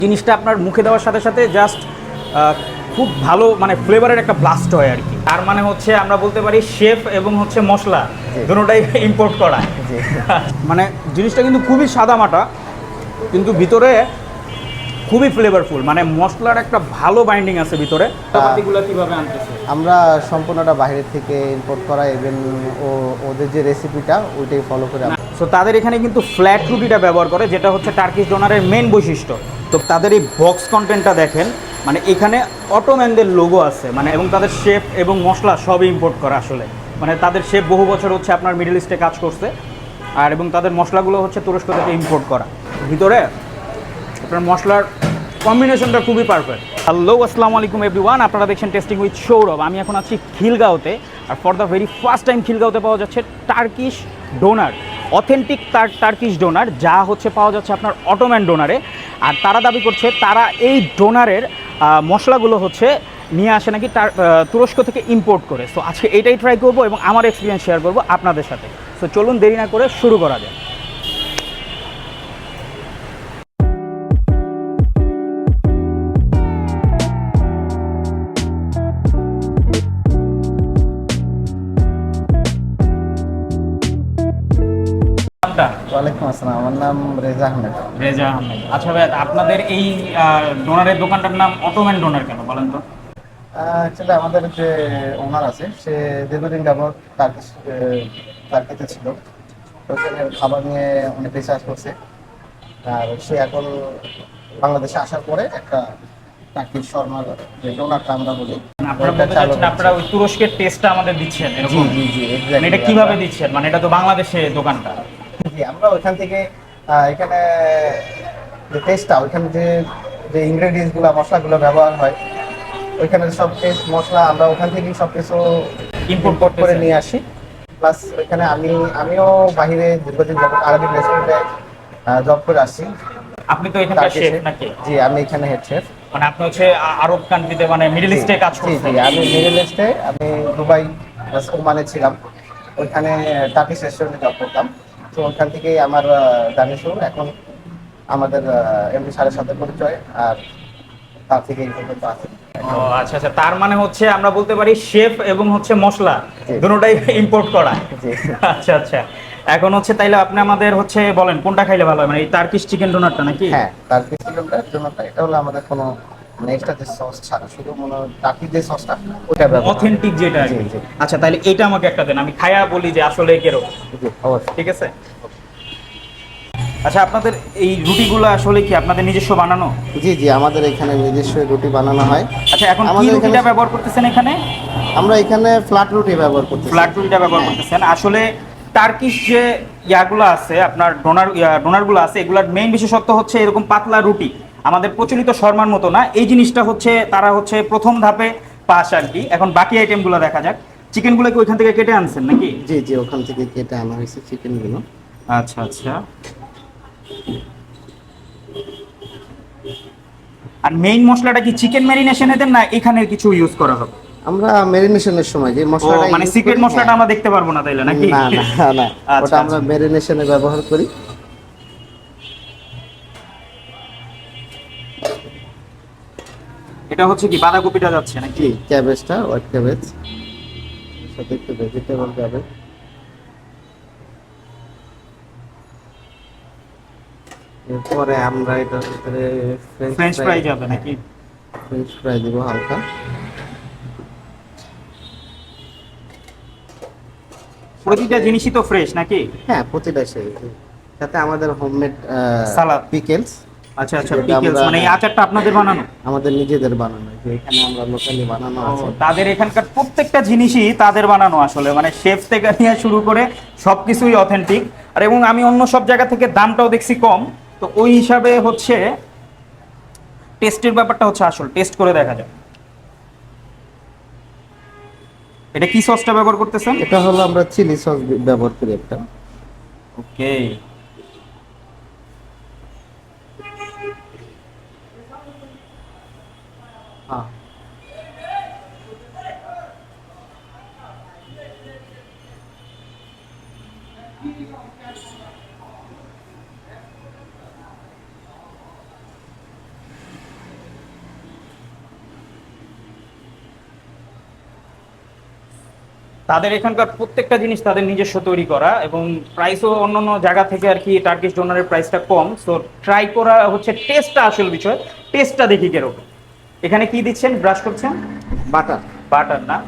জিনিসটা আপনার মুখে দেওয়ার সাথে সাথে জাস্ট খুব ভালো মানে ফ্লেভারের একটা ব্লাস্ট হয় আর কি। তার মানে হচ্ছে আমরা বলতে পারি শেফ এবং হচ্ছে মশলা দুটোটাই ইম্পোর্ট করা। মানে জিনিসটা কিন্তু খুবই সাদামাটা, কিন্তু ভিতরে খুবই ফ্লেভারফুল, মানে মশলার একটা ভালো বাইন্ডিং আছে ভিতরে। পাতিগুলো কিভাবে আনতেছে? আমরা সম্পূর্ণটা বাইরে থেকে ইম্পোর্ট করা, ইভেন ওদের যে রেসিপিটা ওইটাই ফলো করে। সো তাদের এখানে কিন্তু ফ্ল্যাট রুটিটা ব্যবহার করে, যেটা হচ্ছে টার্কিশ ডোনারের মেন বৈশিষ্ট্য। তো তাদের এই বক্স কন্টেন্টটা দেখেন, মানে এখানে অটোম্যানদের লোগো আছে, মানে এবং তাদের শেফ এবং মশলা সবই ইম্পোর্ট করা আসলে। মানে তাদের শেফ বহু বছর হচ্ছে আপনার মিডল ইস্টে কাজ করছে, আর এবং তাদের মশলাগুলো হচ্ছে তুরস্ক থেকে ইম্পোর্ট করা। ভিতরে আপনার মশলার কম্বিনেশনটা খুবই পারফেক্ট। হ্যালো, আসসালামু আলাইকুম এভরিওয়ান, আপনারা দেখছেন টেস্টিং উইথ সৌরভ। আমি এখন আছি খিলগাঁওতে, আর for the very first time খিলগাঁওতে পাওয়া যাচ্ছে Turkish doner, authentic Turkish doner, যা হচ্ছে পাওয়া যাচ্ছে আপনার অটোম্যান ডোনারে। আর তারা দাবি করছে তারা এই ডোনারের মশলাগুলো হচ্ছে নিয়ে আসে নাকি তুরস্ক থেকে ইম্পোর্ট করে। সো আজকে এটাই ট্রাই করবো এবং আমার এক্সপিরিয়েন্স শেয়ার করবো আপনাদের সাথে। সো চলুন দেরি না করে শুরু করা যায়। ওয়ালাইকুম আসসালাম, আমার নাম রেজা আহমেদ। রেজা আহমেদ। আচ্ছা ভাই, আপনাদের এই ডোনারের দোকানটার নাম অটোম্যান ডোনার কেন বলেন তো? অ্যাকচুয়ালি আমাদের যে ওনার আছে সে দীর্ঘদিন যাবৎ টার্কিতে ছিল, তো ওখানে খাবার নিয়ে অনেক রিসার্চ করছে। আর সে এখন বাংলাদেশে আসার পরে একটা টার্কিশ শর্মার যে ডোনারটা আমরা বলি, আপনারা বলতে চাচ্ছেন আপনারা ওই তুরস্কের টেস্টটা আমাদের দিচ্ছেন জি এরকম? জি জি মানে এক্স্যাক্টলি। এটা কিভাবে দিচ্ছেন? মানে এটা তো বাংলাদেশে দোকানটা। জি, আমরা ওইখান থেকে এখানে যে টেস্টটা, ওইখানে যে যে ইনগ্রেডিয়েন্টস গুলো মশলাগুলো ব্যবহার হয়, ওইখানে সব টেস্ট মশলা আমরা ওখান থেকেই সব কিছু ইম্পোর্ট করে নিয়ে আসি। প্লাস ওইখানে আমিও বাহিরে দীর্ঘদিন যাবত আরবিক রেস্টুরেন্টে জব করে আসছি। আপনি তো এখানকার শেফ নাকি? জি, আমি এখানে হেড শেফ। মানে আপনি হচ্ছে আরব কান্ট্রিতে মানে মিডল ইস্টে কাজ জি করছেন? জি, আমি মিডল ইস্টে, আমি দুবাই প্লাস ওমানে ছিলাম, ওইখানে টার্কিশ রেস্টুরেন্টে জব করতাম। তো ওইখান থেকেই আমার জার্নি শুরু। এখন আমাদের এমনি সাড়ে সাথে পরিচয়, আর তার থেকে এই পর্যন্ত আছে। ও আচ্ছা আচ্ছা, তার মানে হচ্ছে আমরা বলতে পারি শেফ এবং হচ্ছে মশলা জি। দুটোটাই ইম্পোর্ট করা। জি আচ্ছা আচ্ছা, এখন হচ্ছে তাইলে আপনি আমাদের হচ্ছে বলেন কোনটা খাইলে ভালো হয়, মানে এই টার্কিশ চিকেন ডোনারটা নাকি? হ্যাঁ, টার্কিশ চিকেনটার জন্য এটা হলো আমাদের কোনো এক্সট্রা যে সস ছাড়া, শুধু মনে হয় টার্কিশ যে সসটা ওটা ব্যবহার। অথেন্টিক যেটা আর জি কি। জি আচ্ছা তাহলে এটা আমাকে একটা দেন, আমি খায়া বলি যে আসলে কিরকম। জি, অবশ্যই। ঠিক আছে। আচ্ছা, আপনাদের এই রুটিগুলো আসলে কি আপনাদের নিজস্ব বানানো? জি জি, আমাদের এখানে নিজস্ব রুটি বানানো হয়। আচ্ছা, এখন কি আমাদের রুটিটা ব্যবহার করতেছেন এখানে? আমরা এখানে ফ্ল্যাট রুটি ব্যবহার করতেছি। ফ্ল্যাট রুটিটা ব্যবহার করতেছেন। আসলে টার্কিশ যে ইয়াগুলো আছে আপনার ডোনারগুলো আছে, এগুলোর মেইন বিশেষত্ব হচ্ছে এরকম পাতলা রুটি। আমাদের প্রচলিত শর্মার মতো না, এই জিনিসটা হচ্ছে তারা হচ্ছে প্রথম ধাপে পাস আর কি। এখন বাকি আইটেমগুলো দেখা যাক। চিকেনগুলো কি ওইখান থেকে কেটে আনছেন নাকি? জি জি, ওখান থেকে কেটে আনা হয়েছে চিকেনগুলো। আচ্ছা আচ্ছা। আর মেইন মশলাটা কি চিকেন ম্যারিনেশনে দেন না এখানে কিছু ইউজ করা হবে? আমরা ম্যারিনেশনের সময় যে ও মশলাটা মানে use সিক্রেট করি, মশলাটা হ্যাঁ। আমরা দেখতে পারবো না তাইলে নাকি? না না না, আচ্ছা, ওটা আমরা আচ্ছা। ম্যারিনেশনে ব্যবহার করি। এটা হচ্ছে কি বাঁধাকপিটা যাচ্ছে নাকি? জি, ক্যাবেজটা, হোয়াইট ক্যাবেজ, সাথে একটু ভেজিটেবল যাবে। এরপরে আমরা এটার ভিতরে ফ্রেঞ্চ ফ্রাই যাবে নাকি? ফ্রেঞ্চ ফ্রাই দিব হালকা। প্রতিটা জিনিসই তো ফ্রেশ নাকি? হ্যাঁ, প্রতিটা সেই সাথে আমাদের হোমমেড সালাদ। পিকেলস। আচ্ছা আচ্ছা, যেটা পিকলস আমরা- মানে এই আচারটা আপনাদের বানানো? আমাদের নিজেদের বানানো, যে এখানে আমরা লোকালি বানানো ও, আছে। তাদের এখানকার প্রত্যেকটা জিনিসই তাদের বানানো আসলে, মানে শেফ থেকে নিয়ে শুরু করে সবকিছুই অথেন্টিক। আর এবং আমি অন্য সব জায়গা থেকে দামটাও দেখছি কম, তো ওই হিসাবে হচ্ছে টেস্টের ব্যাপারটা হচ্ছে আসল, টেস্ট করে দেখা যায়। এটা কি সসটা ব্যবহার করতেছেন? এটা হলো আমরা চিলি সস ব্যবহার করি একটা। ওকে। হ্যাঁ, তাদের এখানকার প্রত্যেকটা জিনিস তাদের নিজস্ব তৈরি করা, এবং প্রাইসও অন্যান্য জায়গা থেকে আর কি টার্কিশ ডোনারের প্রাইসটা কম। সো ট্রাই করা হচ্ছে, টেস্টটা আসল বিষয়, টেস্টটা দেখি কিরকম। এখানে কি দিচ্ছেন, ব্রাশ করছেন? বাটার। বাটার না?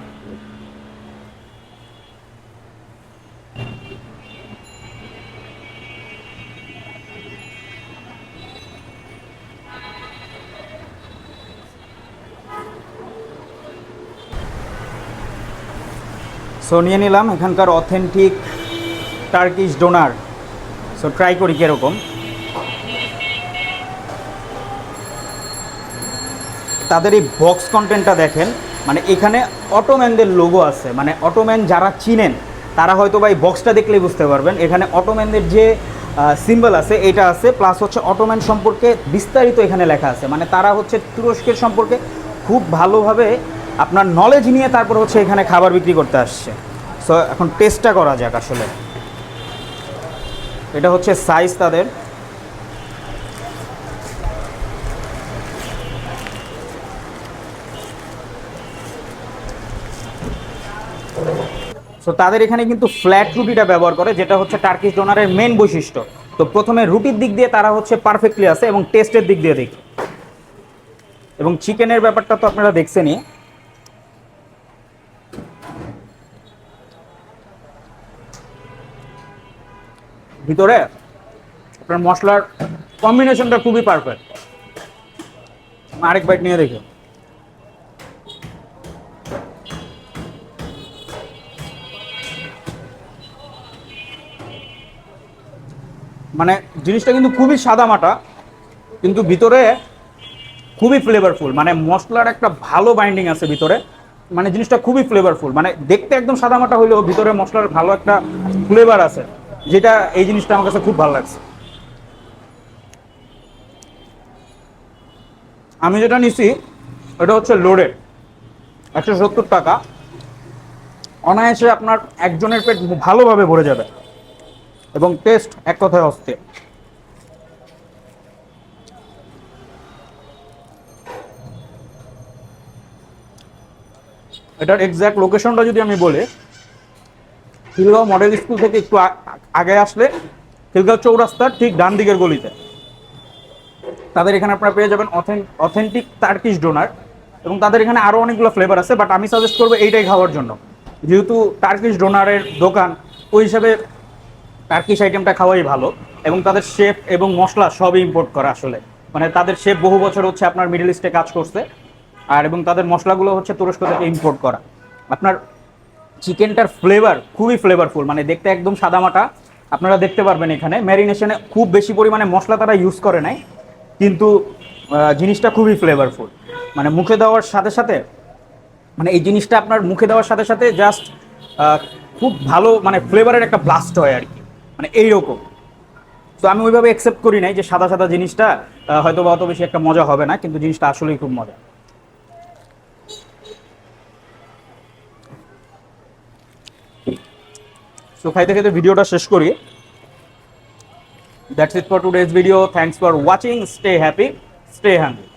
সো নিয়ে নিলাম এখানকার authentic Turkish doner. So try করি কীরকম। তাদের এই বক্স কন্টেন্টটা দেখেন, মানে এখানে অটোম্যানদের লোগো আছে। মানে অটোম্যান যারা চিনেন তারা হয়তো বা এই বক্সটা দেখলেই বুঝতে পারবেন। এখানে অটোম্যানদের যে সিম্বল আছে এটা আছে, প্লাস হচ্ছে অটোম্যান সম্পর্কে বিস্তারিত এখানে লেখা আছে। মানে তারা হচ্ছে তুরস্কের সম্পর্কে খুব ভালোভাবে আপনার নলেজ নিয়ে তারপর হচ্ছে এখানে খাবার বিক্রি করতে আসছে। সো এখন টেস্টটা করা যাক আসলে। এটা হচ্ছে সাইজ তাদের। সো তাদের এখানে কিন্তু ফ্ল্যাট রুটিটা ব্যবহার করে, যেটা হচ্ছে টার্কিশ ডোনারের মেন বৈশিষ্ট্য। তো প্রথমে রুটির দিক দিয়ে তারা হচ্ছে পারফেক্টলি আছে, এবং টেস্টের দিক দিয়ে দেখি। এবং চিকেনের ব্যাপারটা তো আপনারা দেখছেনই। ভিতরে আপনার মশলার কম্বিনেশনটা খুবই পারফেক্ট। আরেক বাইট নিয়ে দেখি। মানে জিনিসটা কিন্তু খুবই সাদামাটা, কিন্তু ভিতরে খুবই ফ্লেভারফুল। মানে মশলার একটা ভালো বাইন্ডিং আছে ভিতরে। মানে জিনিসটা খুবই ফ্লেভারফুল। মানে দেখতে একদম সাদামাটা হলেও ভিতরে মশলার ভালো একটা ফ্লেভার আছে, যেটা এই জিনিসটা আমার কাছে খুব ভালো লাগছে। আমি যেটা নিছি এটা হচ্ছে লোডেড, 170 টাকা। অনায়াসে আপনার একজনের পেট ভালোভাবে ভরে যাবে, এবং টেস্ট এক কথায় অস্থির। এটার এক্স্যাক্ট লোকেশনটা যদি আমি বলি, খিলগাঁও মডেল স্কুল থেকে একটু আগে আসলে খিলগাঁও চৌরাস্তার ঠিক ডান দিকের গলিতে তাদের এখানে আপনারা পেয়ে যাবেন অথেন্টিক টার্কিশ ডোনার। এবং তাদের এখানে আরও অনেকগুলো ফ্লেভার আছে, বাট আমি সাজেস্ট করবো এইটাই খাওয়ার জন্য, যেহেতু টার্কিশ ডোনারের দোকান, ওই হিসাবে টার্কিশ আইটেমটা খাওয়াই ভালো। এবং তাদের শেফ এবং মশলা সবই ইম্পোর্ট করা আসলে। মানে তাদের শেফ বহু বছর হচ্ছে আপনার মিডল ইস্টে কাজ করছে, আর এবং তাদের মশলাগুলো হচ্ছে তুরস্ক থেকে ইম্পোর্ট করা। আপনার চিকেনটার ফ্লেভার খুবই ফ্লেভারফুল, মানে দেখতে একদম সাদামাটা। আপনারা দেখতে পারবেন এখানে ম্যারিনেশনে খুব বেশি পরিমাণে মশলা তারা ইউজ করে নাই, কিন্তু জিনিসটা খুবই ফ্লেভারফুল। মানে মুখে দেওয়ার সাথে সাথে, মানে এই জিনিসটা আপনার মুখে দেওয়ার সাথে সাথে জাস্ট খুব ভালো মানে ফ্লেভারের একটা ব্লাস্ট হয় আর কি, মানে এইরকম। তো আমি ওইভাবে অ্যাকসেপ্ট করি নাই যে সাদা সাদা জিনিসটা হয়তো বা অত বেশি একটা মজা হবে না, কিন্তু জিনিসটা আসলেই খুব মজা। সো খাইতে খাইতে ভিডিওটা শেষ করি। That's it for today's video. Thanks for watching. Stay happy, stay Hungary.